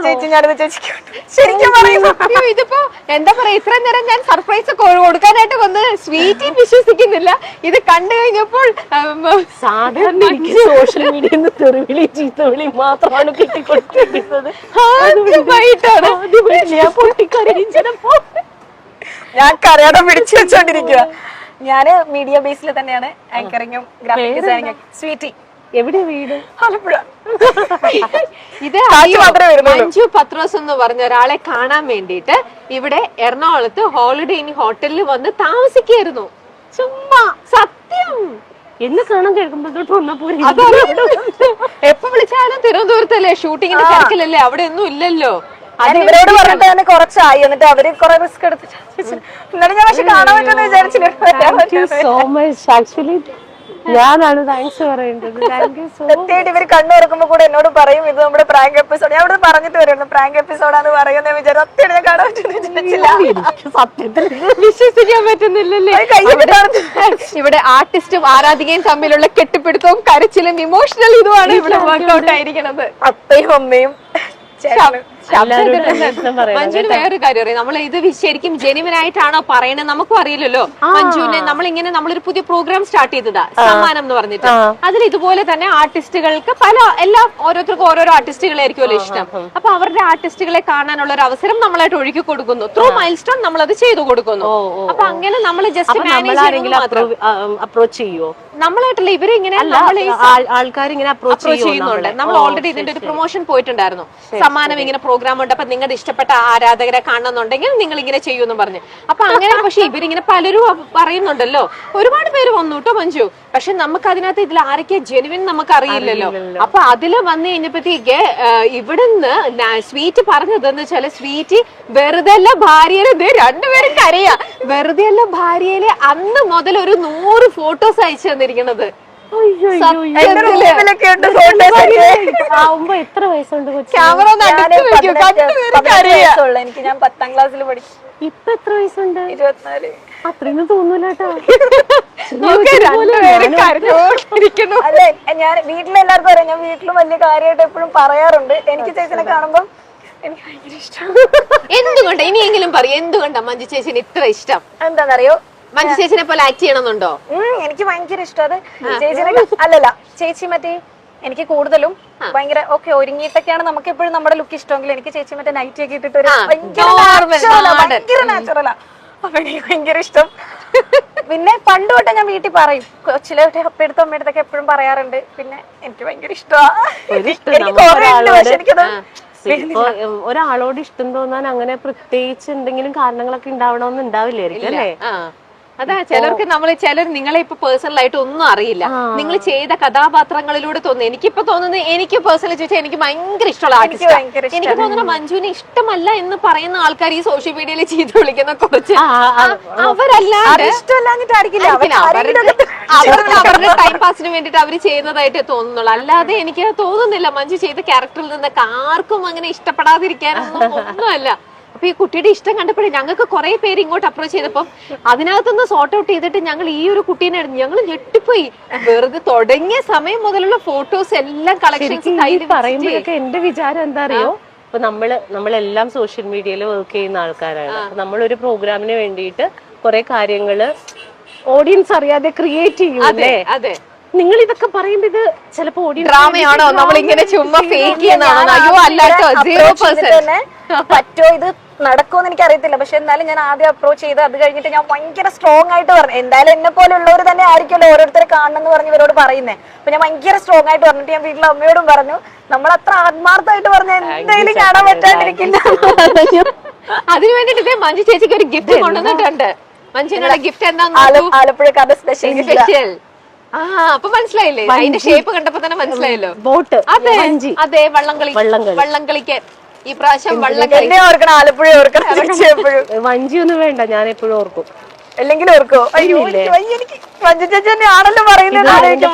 ചേച്ചി ഞാനത് ചേച്ചിക്ക് ശരിക്കും പറയുന്നു. ഇതിപ്പോ എന്താ പറയാ, ഇത്രയും നേരം ഞാൻ സർപ്രൈസ് കൊടുക്കാനായിട്ട് വന്ന് സ്വീറ്റി വിശ്വസിക്കുന്നില്ല. ഇത് കണ്ടു കഴിഞ്ഞപ്പോൾ സാധാരണ എനിക്ക് സോഷ്യൽ മീഡിയയിൽ തെറിവിളി ചീത്തവിളി മാത്രമാണ് കിട്ടിക്കൊണ്ടിരിക്കുന്നത്. ഞാൻ പൊട്ടിക്കരയിച്ചപ്പോ ഞാൻ കരയാതെ പിടിച്ചു വെച്ചോണ്ടിരിക്കുക. ഞാന് മീഡിയ ബേസിൽ തന്നെയാണ് ആങ്കറിങ്ങും ഗ്രാഫിക് ഡിസൈനിങ്ങും. സ്വീറ്റി എവിടെ വീട്? ആലപ്പുഴ. ഇത് മഞ്ജു പത്രോസ് എന്ന് പറഞ്ഞ ഒരാളെ കാണാൻ വേണ്ടിയിട്ട് ഇവിടെ എറണാകുളത്ത് ഹോളിഡേ ഇൻ ഹോട്ടലിൽ വന്ന് താമസിക്കായിരുന്നു. ചുമ്മാ സത്യം. എന്ന് കാണാൻ കേൾക്കുമ്പോഴത്തോട്ട് വന്നപ്പോ എപ്പോ വിളിച്ചാലും തിരുവനന്തപുരത്തല്ലേ, ഷൂട്ടിങ്ങിന്റെ തിരക്കിലല്ലേ, അവിടെ ഒന്നും ഇല്ലല്ലോ. ഇവരോട് പറഞ്ഞിട്ട് തന്നെ കുറച്ചായി, എന്നിട്ട് അവര് കുറെ റിസ്ക് എടുത്തിട്ട് എന്നാലും ഞാൻ പക്ഷെ കാണാൻ പറ്റുമെന്ന് വിചാരിച്ചില്ല. ഞാനാണ് താങ്ക്സ് പറയേണ്ടത്. സത്യമായിട്ട് ഇവര് കണ്ണു തുറക്കുമ്പോ കൂടെ എന്നോട് പറയും ഇത് നമ്മുടെ പ്രാങ്ക് എപ്പിസോഡ്. ഞാൻ ഇവിടെ പറഞ്ഞിട്ട് വരുന്നു പ്രാങ്ക് എപ്പിസോഡാന്ന് പറയുന്ന വിചാരം. സത്യമായിട്ട് ഞാൻ കാണാൻ പറ്റുന്നില്ല. സത്യത്തിൽ വിശ്വസിക്കാൻ പറ്റുന്നില്ലല്ലേ. ഇവിടെ ആർട്ടിസ്റ്റും ആരാധികയും തമ്മിലുള്ള കെട്ടിപ്പിടുത്തവും കരച്ചിലും ഇമോഷണൽ ഇതുമാണ് ഇവിടെ വർക്ക്ഔട്ട് ആയിരിക്കുന്നത്. അപ്പയും അമ്മയും മഞ്ജുവിന് വേറൊരു കാര്യം അറിയാം, നമ്മൾ ഇത് ശരിക്കും ജെനുവിൻ ആയിട്ടാണോ പറയണത് നമുക്കും അറിയില്ലല്ലോ. മഞ്ജുവിനെ നമ്മളിങ്ങനെ നമ്മളൊരു പുതിയ പ്രോഗ്രാം സ്റ്റാർട്ട് ചെയ്തതാ, സമ്മാനം എന്ന് പറഞ്ഞിട്ട്. അതിൽ ഇതുപോലെ തന്നെ ആർട്ടിസ്റ്റുകൾക്ക് ഓരോരുത്തർക്കും ഓരോരോ ആർട്ടിസ്റ്റുകളായിരിക്കുമല്ലോ ഇഷ്ടം. അപ്പൊ അവരുടെ ആർട്ടിസ്റ്റുകളെ കാണാനുള്ള ഒരു അവസരം നമ്മളായിട്ട് ഒഴുകി കൊടുക്കുന്നു. ത്രൂ മൈൽ സ്റ്റോൺ നമ്മളത് ചെയ്തു കൊടുക്കുന്നു. അപ്പൊ അങ്ങനെ നമ്മൾ ജസ്റ്റ് അപ്രോച്ച് ചെയ്യോ? നമ്മളായിട്ടല്ല, ഇവര് ഇങ്ങനെ ആൾക്കാർ ഇങ്ങനെ അപ്രോച്ച് ചെയ്യുന്നുണ്ട്. നമ്മൾ ഓൾറെഡി ഇതിന്റെ ഒരു പ്രൊമോഷൻ പോയിട്ടുണ്ടായിരുന്നു. സമ്മാനം ഇങ്ങനെ പ്രോഗ്രാം ഉണ്ട്, അപ്പൊ നിങ്ങളുടെ ഇഷ്ടപ്പെട്ട ആരാധകരെ കാണണമെന്നുണ്ടെങ്കിൽ നിങ്ങൾ ഇങ്ങനെ ചെയ്യുമെന്ന് പറഞ്ഞു. അപ്പൊ അങ്ങനെ പക്ഷെ ഇവരിങ്ങനെ പലരും പറയുന്നുണ്ടല്ലോ. ഒരുപാട് പേര് വന്നു കേട്ടോ മഞ്ജു. പക്ഷെ നമുക്ക് അതിനകത്ത് ഇതിൽ ആരൊക്കെ ജെനുവിൻ നമുക്ക് അറിയില്ലല്ലോ. അപ്പൊ അതില് വന്നു കഴിഞ്ഞപ്പോഴത്തേക്ക് ഇവിടുന്ന് സ്വീറ്റ് പറഞ്ഞതെന്ന് വെച്ചാല്, സ്വീറ്റ് വെറുതെ അല്ല ഭാര്യയിലെ രണ്ടുപേരും കരയാ. വെറുതെ അല്ല ഭാര്യയിലെ അന്ന് മുതൽ ഒരു 100 ഫോട്ടോസ് അയച്ചു തന്നിരിക്കുന്നത്. എത്ര വയസ്സുണ്ട്? ക്യാമറ എനിക്ക് ഞാൻ 10ാം ക്ലാസ്സിൽ പഠിക്കും. ഇപ്പൊ എത്ര വയസ്സുണ്ട്? 24. അത്രയൊന്നും തോന്നൂലട്ടോ. അതെ, ഞാൻ വീട്ടിലെല്ലാവർക്കും അറിയാം. ഞാൻ വീട്ടിലും വലിയ കാര്യമായിട്ട് എപ്പോഴും പറയാറുണ്ട്. എനിക്ക് ചേച്ചിനെ കാണുമ്പോ എനിക്ക് ഭയങ്കര ഇഷ്ടം. എന്തുകൊണ്ട് ഇനിയെങ്കിലും പറയും, എന്തുകൊണ്ടാ മഞ്ജു ചേച്ചിന് ഇത്ര ഇഷ്ടം? എന്താണെന്നറിയോ, മഞ്ജു ചേച്ചിനെ പോലെ ആക്ട് ചെയ്യണമെന്നുണ്ടോ? എനിക്ക് ഭയങ്കര ഇഷ്ടം അത്. ചേച്ചിനെ അല്ലല്ല, ചേച്ചി മറ്റേ എനിക്ക് കൂടുതലും ഭയങ്കര ഒരുങ്ങിയിട്ടൊക്കെയാണ് നമുക്ക് എപ്പോഴും നമ്മുടെ ലുക്ക് ഇഷ്ടമെങ്കിൽ എനിക്ക് ചേച്ചി മറ്റേ നൈറ്റ് ഒക്കെ ഇട്ടിട്ട് ഭയങ്കര നാച്ചുറലാ. അപ്പൊ എനിക്ക് ഭയങ്കര ഇഷ്ടം. പിന്നെ പണ്ട് തൊട്ടേ ഞാൻ വീട്ടിൽ പറയും, കൊച്ചിലോട്ടെ അപ്പയെടുത്തും അമ്മയെടുത്തൊക്കെ എപ്പോഴും പറയാറുണ്ട്. പിന്നെ എനിക്ക് ഭയങ്കര ഒരാളോട് ഇഷ്ടം തോന്നാൻ അങ്ങനെ പ്രത്യേകിച്ച് എന്തെങ്കിലും കാരണങ്ങളൊക്കെ ഉണ്ടാവണമെന്ന് ഉണ്ടാവില്ലായിരിക്കും അല്ലേ? അതാ ചിലർക്ക് ചിലർ നിങ്ങളെ ഇപ്പൊ പേഴ്സണൽ ആയിട്ട് ഒന്നും അറിയില്ല. നിങ്ങൾ ചെയ്ത കഥാപാത്രങ്ങളിലൂടെ തോന്നുന്നു. എനിക്കിപ്പോ തോന്നുന്നത്, എനിക്ക് പേഴ്സണലി ചോദിച്ചാൽ എനിക്ക് ഭയങ്കര ഇഷ്ടമുള്ള ആർട്ടിസ്റ്റ്. എനിക്ക് തോന്നുന്നു മഞ്ജുവിനെ ഇഷ്ടമല്ല എന്ന് പറയുന്ന ആൾക്കാർ ഈ സോഷ്യൽ മീഡിയയിൽ ചെയ്ത് വിളിക്കുന്ന കുറച്ച് അവരല്ലാണ്ട് അവരുടെ ടൈം പാസിന് വേണ്ടിട്ട് അവര് ചെയ്യുന്നതായിട്ട് തോന്നുന്നുള്ളൂ. അല്ലാതെ എനിക്ക് തോന്നുന്നില്ല മഞ്ജു ചെയ്ത ക്യാരക്ടറിൽ നിന്നൊക്കെ ആർക്കും അങ്ങനെ ഇഷ്ടപ്പെടാതിരിക്കാനൊന്നും ഒന്നുമല്ല. അപ്പൊ ഈ കുട്ടിയുടെ ഇഷ്ടം കണ്ടപ്പോഴേ ഞങ്ങൾക്ക് കുറെ പേര് ഇങ്ങോട്ട് അപ്രോച്ച് ചെയ്തപ്പം അതിനകത്തുനിന്ന് സോർട്ട് ഔട്ട് ചെയ്തിട്ട് ഞങ്ങൾ ഈ ഒരു കുട്ടീനെ ഞങ്ങൾ ഞെട്ടിപ്പോയി. വെറുതെ തുടങ്ങിയ സമയം മുതലുള്ള ഫോട്ടോസ് എല്ലാം കളക്ഷൻസ് പറയുമ്പോഴൊക്കെ എന്റെ വിചാരം എന്താ അറിയോ, ഇപ്പൊ നമ്മളെല്ലാം സോഷ്യൽ മീഡിയയിൽ വർക്ക് ചെയ്യുന്ന ആൾക്കാരാണ്. നമ്മളൊരു പ്രോഗ്രാമിന് വേണ്ടിയിട്ട് കുറെ കാര്യങ്ങള് ഓഡിയൻസ് അറിയാതെ ക്രിയേറ്റ് ചെയ്യൂലേ. അതെ, നിങ്ങൾ ഇതൊക്കെ പറയുമ്പോ ഇത് ചിലപ്പോ ഓഡിയൻസ് ഡ്രാമയാണോ, നമ്മളിങ്ങനെ ചുമ്മാ ഫേക്ക് ചെയ്യുന്നതാണോ? അയ്യോ അല്ലാട്ടോ, 0% പറ്റോ ഇത് നടക്കുമെന്ന് എനിക്ക് അറിയത്തില്ല. പക്ഷെ എന്നാലും ഞാൻ ആദ്യം അപ്രോച്ച് ചെയ്ത് അത് കഴിഞ്ഞിട്ട് ഞാൻ ഭയങ്കര സ്ട്രോങ് ആയിട്ട് പറഞ്ഞു. എന്തായാലും എന്നെ പോലെ ഉള്ളവർ തന്നെ ആയിരിക്കുമല്ലോ ഓരോരുത്തരെ കാണണമെന്ന് പറഞ്ഞ് ഇവരോട് പറയുന്നേ. അപ്പൊ ഞാൻ ഭയങ്കര സ്ട്രോങ് ആയിട്ട് പറഞ്ഞിട്ട് ഞാൻ വീട്ടിലെ അമ്മയോടും പറഞ്ഞു, നമ്മളത്ര ആത്മാർത്ഥമായിട്ട് പറഞ്ഞ എന്തായാലും കാണാൻ പറ്റാണ്ടിരിക്കില്ല. അതിനു വേണ്ടിട്ട് മഞ്ജു ചേച്ചിക്ക് ഒരു ഗിഫ്റ്റ് കൊണ്ടുവന്നിട്ടുണ്ട്. മഞ്ജുവിനുള്ള ഗിഫ്റ്റ് എന്താ? ആലപ്പുഴക്കാരുടെ സ്പെഷ്യൽ. അപ്പൊ മനസ്സിലായില്ലേ, അതിന്റെ ഷേപ്പ് കണ്ടപ്പോ തന്നെ മനസ്സിലായല്ലോ. ബോട്ട്. അതെ, വള്ളംകളിക്ക് ഈ പ്രാവശ്യം എന്നെ ഓർക്കണം, ആലപ്പുഴ ഓർക്കണം. വഞ്ചിയൊന്നും വേണ്ട, ഞാൻ എപ്പോഴും ഓർക്കും. അല്ലെങ്കിൽ ഓർക്കോ? അയ്യോ എനിക്ക് മഞ്ജു ചേച്ചി തന്നെയാണല്ലോ പറയുന്നത്.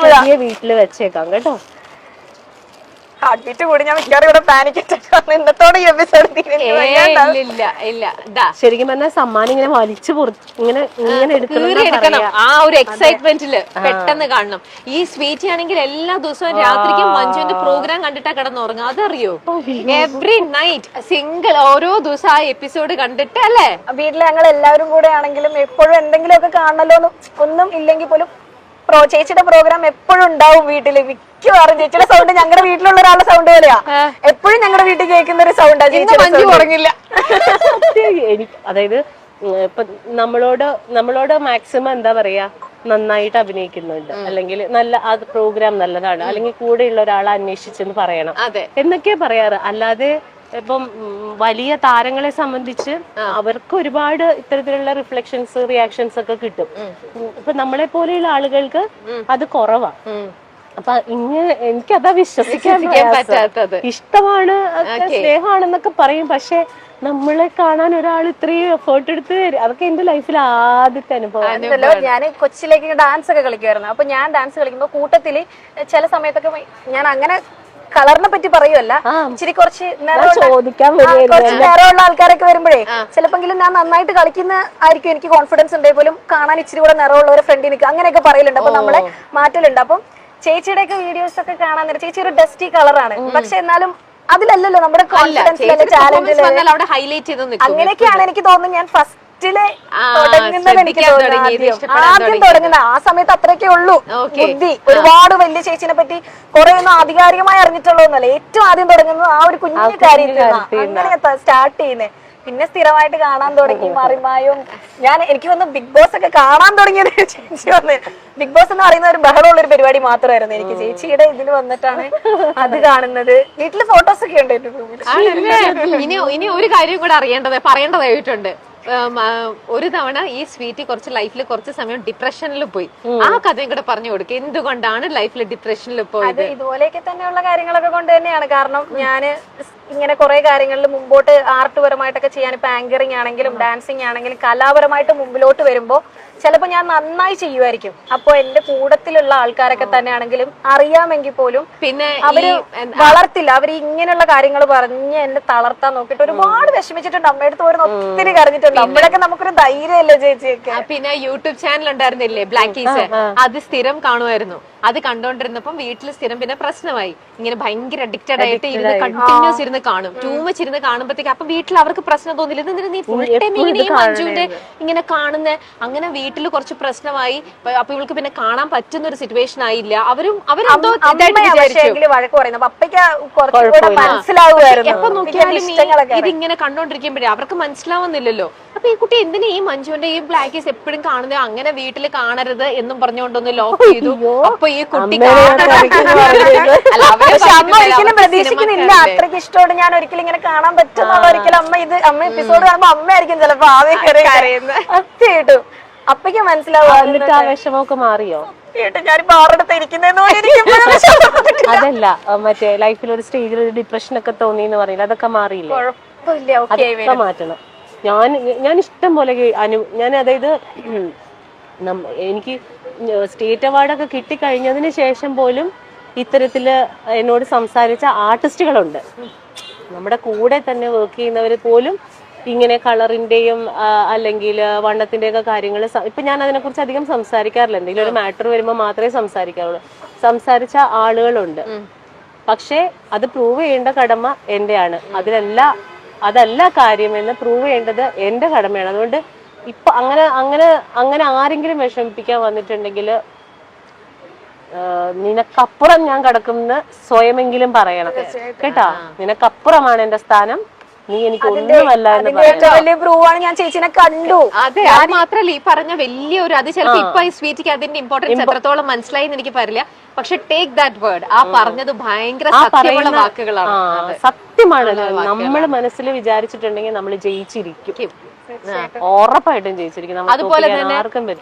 വീട്ടില് വെച്ചേക്കാം കേട്ടോ. ഹാർട്ട് ബീറ്റ് കൂടി ഞാൻ മിക്കവാറും ഇവിടെ പാനിക് അറ്റാക്ക് ഇന്നത്തോടെ ഈ എപ്പിസോഡ് ഇല്ല ഇല്ല ദാ ശരിക്കും പറഞ്ഞാൽ സമ്മാനം ഇങ്ങനെ വലിച്ചു ഇങ്ങനെ ഇങ്ങനെ എടുക്കണം ആ ഒരു എക്സൈറ്റ്മെന്റില് പെട്ടെന്ന് കാണണം. ഈ സ്വീറ്റി ആണെങ്കിൽ എല്ലാ ദിവസവും രാത്രിക്കും മഞ്ജുവിന്റെ പ്രോഗ്രാം കണ്ടിട്ടാ കിടന്നുറങ്ങും. അതറിയോ? എവറി നൈറ്റ് സിംഗിൾ ഓരോ ദിവസം ആ എപ്പിസോഡ് കണ്ടിട്ട് അല്ലേ. വീട്ടിൽ ഞങ്ങൾ എല്ലാവരും കൂടെ ആണെങ്കിലും എപ്പോഴും എന്തെങ്കിലുമൊക്കെ കാണണല്ലോ ഒന്നും ഇല്ലെങ്കിൽ പോലും ചേച്ചിയുടെ പ്രോഗ്രാം എപ്പോഴും ഉണ്ടാവും വീട്ടില്. മിക്കവാറും ചേച്ചിയുടെ സൗണ്ട് ഞങ്ങളുടെ വീട്ടിലുള്ള ഒരാളുടെ സൗണ്ട് പോലെയാ. എപ്പോഴും ഞങ്ങളുടെ വീട്ടിൽ കേൾക്കുന്ന ഒരു സൗണ്ടാ ചേച്ചി. ഉറങ്ങില്ല. എനിക്ക് അതായത് ഇപ്പൊ നമ്മളോട് മാക്സിമം എന്താ പറയാ, നന്നായിട്ട് അഭിനയിക്കുന്നുണ്ട്, അല്ലെങ്കിൽ നല്ല ആ പ്രോഗ്രാം നല്ലതാണ്, അല്ലെങ്കിൽ കൂടെയുള്ള ഒരാളെ അന്വേഷിച്ചെന്ന് പറയണം എന്നൊക്കെയാ പറയാറ്. അല്ലാതെ ഇപ്പം വലിയ താരങ്ങളെ സംബന്ധിച്ച് അവർക്ക് ഒരുപാട് ഇത്തരത്തിലുള്ള റിഫ്ലക്ഷൻസ് റിയാക്ഷൻസ് ഒക്കെ കിട്ടും. ഇപ്പൊ നമ്മളെ പോലെയുള്ള ആളുകൾക്ക് അത് കുറവാ. അപ്പൊ ഇങ്ങനെ എനിക്കതാ വിശ്വസിക്കാൻ പറ്റാത്തത്. ഇഷ്ടമാണ്, സ്നേഹമാണെന്നൊക്കെ പറയും, പക്ഷെ നമ്മളെ കാണാൻ ഒരാൾ ഇത്രയും എഫേർട്ട് എടുത്ത് അതൊക്കെ എന്റെ ലൈഫിൽ ആദ്യത്തെ അനുഭവം. ഞാൻ കൊച്ചിലേക്ക് ഡാൻസ് ഒക്കെ കളിക്കുമായിരുന്നു. അപ്പൊ ഞാൻ ഡാൻസ് കളിക്കുമ്പോ കൂട്ടത്തില് ചില സമയത്തൊക്കെ ഞാൻ അങ്ങനെ കളറിനെ പറ്റി പറയുമല്ല, ഇച്ചിരി കുറച്ച് നേരമുള്ള ആൾക്കാരൊക്കെ വരുമ്പോഴേ ചിലപ്പോങ്കിലും ഞാൻ നന്നായിട്ട് കളിക്കുന്ന ആയിരിക്കും, എനിക്ക് കോൺഫിഡൻസ് ഉണ്ടെങ്കിൽ പോലും കാണാൻ ഇച്ചിരി കൂടെ നിറമുള്ള ഒരു ഫ്രണ്ടിൽ നിൽക്കുക അങ്ങനെയൊക്കെ പറയലുണ്ട്. അപ്പൊ നമ്മളെ മാറ്റലുണ്ട്. അപ്പം ചേച്ചിയുടെ ഒക്കെ വീഡിയോസ് ഒക്കെ കാണാൻ നേരം ചേച്ചി ഒരു ഡസ്റ്റി കളറാണ്, പക്ഷെ എന്നാലും അതിലല്ലല്ലോ നമ്മുടെ കോൺഫിഡൻസ് അങ്ങനെയൊക്കെയാണ് എനിക്ക് തോന്നുന്നത്. ഞാൻ ഫസ്റ്റിലെ തുടങ്ങുന്നത് എനിക്ക് ആദ്യം തുടങ്ങുന്ന ആ സമയത്ത് അത്രയൊക്കെ ഉള്ളൂ ബുദ്ധി. ഒരുപാട് വലിയ ചേച്ചിനെ പറ്റി കുറെ ഒന്നും ആധികാരികമായി അറിഞ്ഞിട്ടുള്ളതൊന്നല്ല. ഏറ്റവും ആദ്യം തുടങ്ങുന്നത് ആ ഒരു കുഞ്ഞു കാര്യത്തിലാണ്. അങ്ങനെ സ്റ്റാർട്ട് ചെയ്യുന്നത്. പിന്നെ സ്ഥിരമായിട്ട് കാണാൻ തുടങ്ങി മറിമായും. എനിക്ക് വന്ന് ബിഗ് ബോസ് ഒക്കെ കാണാൻ തുടങ്ങിയത് ചേച്ചി വന്ന്. ബിഗ് ബോസ് എന്ന് പറയുന്ന ഒരു ബഹളമുള്ള ഒരു പരിപാടി മാത്രമായിരുന്നു എനിക്ക്. ചേച്ചിയുടെ ഇതിൽ വന്നിട്ടാണ് അത് കാണുന്നത്. വീട്ടില് ഫോട്ടോസ് ഒക്കെ ഉണ്ട് എന്റെ റൂമിൽ. ഇനി ഒരു കാര്യം കൂടെ പറയേണ്ടതായിട്ടുണ്ട്. ഒരു തവണ ഈ സ്വീറ്റി കുറച്ച് ലൈഫിൽ കുറച്ച് സമയം ഡിപ്രഷനിൽ പോയി. ആ കഥയും കൂടെ പറഞ്ഞു കൊടുക്കുക. എന്തുകൊണ്ടാണ് ലൈഫിൽ ഡിപ്രഷനിൽ പോയത്? ഇതുപോലെയൊക്കെ തന്നെയുള്ള കാര്യങ്ങളൊക്കെ കൊണ്ട് തന്നെയാണ്. കാരണം ഞാന് ഇങ്ങനെ കുറെ കാര്യങ്ങളിൽ മുമ്പോട്ട് ആർട്ട് പരമായിട്ടൊക്കെ ചെയ്യാൻ, ഇപ്പൊ ആങ്കറിങ് ആണെങ്കിലും ഡാൻസിങ് ആണെങ്കിലും കലാപരമായിട്ട് മുമ്പിലോട്ട് വരുമ്പോ ചിലപ്പോ ഞാൻ നന്നായി ചെയ്യുമായിരിക്കും. അപ്പൊ എന്റെ കൂട്ടത്തിലുള്ള ആൾക്കാരൊക്കെ തന്നെയാണെങ്കിലും അറിയാമെങ്കിൽ പോലും പിന്നെ അവര് വളർത്തില്ല. അവര് ഇങ്ങനെയുള്ള കാര്യങ്ങൾ പറഞ്ഞ് എന്നെ തളർത്താൻ നോക്കിയിട്ട് ഒരുപാട് വിഷമിച്ചിട്ടുണ്ട്. അമ്മയടുത്ത് പോരുന്ന ഒത്തിരി കരഞ്ഞിട്ടുണ്ട്. അമ്മയൊക്കെ നമുക്കൊരു ധൈര്യമല്ലേ ചേച്ചിയൊക്കെ. പിന്നെ യൂട്യൂബ് ചാനൽ ഉണ്ടായിരുന്നില്ലേ ബ്ലാക്കീസ്, അത് സ്ഥിരം കാണുമായിരുന്നു. അത് കണ്ടോണ്ടിരുന്നപ്പം വീട്ടിൽ സ്ഥിരം പിന്നെ പ്രശ്നമായി. ഇങ്ങനെ ഭയങ്കര അഡിക്റ്റഡ് ആയിട്ട് ഇരുന്ന് കണ്ടിന്യൂസ് ഇരുന്ന് കാണും. ടൂ മച്ച് ഇരുന്ന് കാണുമ്പോഴത്തേക്ക് അപ്പൊ വീട്ടിൽ അവർക്ക് പ്രശ്നം തോന്നില്ല. എന്തിനാ നീ ഫുൾ ടൈം ഇങ്ങനെ മഞ്ജുവിന്റെ ഇങ്ങനെ കാണുന്നേ? അങ്ങനെ വീട്ടിൽ കുറച്ച് പ്രശ്നമായി. അപ്പൊ ഇവൾക്ക് പിന്നെ കാണാൻ പറ്റുന്ന ഒരു സിറ്റുവേഷൻ ആയില്ല. അവരെന്തോ വഴക്ക് പറയുന്നത് അപ്പയ്ക്ക് കുറച്ചുകൂടെ മനസ്സിലാവുമായിരുന്നു. എപ്പൊ നോക്കിയാലും ഇതിങ്ങനെ കണ്ടോണ്ടിരിക്കുമ്പോഴേ അവർക്ക് മനസ്സിലാവുന്നില്ലല്ലോ. അപ്പൊ ഈ കുട്ടി എന്തിനാ ഈ മഞ്ജുവിന്റെ ഈ ബ്ലാക്കീസ് എപ്പോഴും കാണുന്നത്? അങ്ങനെ വീട്ടിൽ കാണരുത് എന്നും പറഞ്ഞുകൊണ്ടൊന്ന് ലോക്ക് ചെയ്തു. അപ്പൊ ഈ കുട്ടി അമ്മ ഒരിക്കലും പ്രതീക്ഷിക്കുന്നില്ല. അത്രയ്ക്ക് ഇഷ്ടമാണ് ഞാൻ ഒരിക്കലും ഇങ്ങനെ കാണാൻ പറ്റുന്നുള്ള. ഒരിക്കലും അമ്മ എപ്പിസോഡ് കാണുമ്പോ അമ്മയായിരിക്കും ചിലപ്പോ ആദ്യം സത്യമായിട്ടും അപ്പയ്ക്ക് മനസ്സിലാവും. ആ വിഷമമൊക്കെ മാറിയോ? ഞാനിപ്പോ ആറെടുത്ത് ഇരിക്കുന്നതെന്ന് അതല്ല, മറ്റേ ലൈഫിൽ ഒരു സ്റ്റേജിൽ ഒരു ഡിപ്രഷൻ ഒക്കെ തോന്നി എന്ന് പറയില്ല, അതൊക്കെ മാറിയില്ലേ? അതൊക്കെ മാറ്റണം. ഞാൻ ഇഷ്ടം പോലെ ഞാൻ അതായത് എനിക്ക് സ്റ്റേറ്റ് അവാർഡൊക്കെ കിട്ടിക്കഴിഞ്ഞതിന് ശേഷം പോലും ഇത്തരത്തില് എന്നോട് സംസാരിച്ച ആർട്ടിസ്റ്റുകളുണ്ട്. നമ്മുടെ കൂടെ തന്നെ വർക്ക് ചെയ്യുന്നവർ പോലും ഇങ്ങനെ കളറിന്റെയും അല്ലെങ്കിൽ വണ്ണത്തിന്റെയും ഒക്കെ കാര്യങ്ങൾ ഇപ്പൊ ഞാൻ അതിനെക്കുറിച്ച് അധികം സംസാരിക്കാറില്ല. എന്തെങ്കിലും ഒരു മാറ്റർ വരുമ്പോൾ മാത്രമേ സംസാരിക്കാറുള്ളൂ. സംസാരിച്ച ആളുകളുണ്ട്. പക്ഷെ അത് പ്രൂവ് ചെയ്യേണ്ട കടമ എന്റെയാണ്. അതല്ല കാര്യമെന്ന് പ്രൂവ് ചെയ്യേണ്ടത് എന്റെ കടമയാണ്. അതുകൊണ്ട് ഇപ്പൊ അങ്ങനെ ആരെങ്കിലും വിഷമിപ്പിക്കാൻ വന്നിട്ടുണ്ടെങ്കിൽ നിനക്കപ്പുറം ഞാൻ കിടക്കുമെന്ന് സ്വയമെങ്കിലും പറയണം കേട്ടാ. നിനക്കപ്പുറമാണ് എന്റെ സ്ഥാനം, നീ എനിക്ക് ഒന്നുമല്ല എന്ന് പറയാം. ഞാൻ ചേച്ചിനെ കണ്ടു. അതെ, അത് മാത്രല്ല ഈ പറഞ്ഞ വലിയൊരു അത് ചിലപ്പോ ഇപ്പൊ ഈ സ്വീറ്റിക്ക് അതിന്റെ ഇമ്പോർട്ടൻസ് എത്രത്തോളം മനസ്സിലായി എന്ന് എനിക്ക് പറയില്ല. പക്ഷെ ടേക്ക് ദാറ്റ് വേർഡ്, ആ പറഞ്ഞത് ഭയങ്കര സത്യമുള്ള വാക്കുകളാണ്. സത്യമാണ്. നമ്മൾ മനസ്സിൽ വിചാരിച്ചിട്ടുണ്ടെങ്കിൽ നമ്മൾ ജയിച്ചിരിക്കും. ഉറപ്പായിട്ടും ജയിച്ചിരിക്കും. അതുപോലെ തന്നെ ആർക്കും പറ്റും.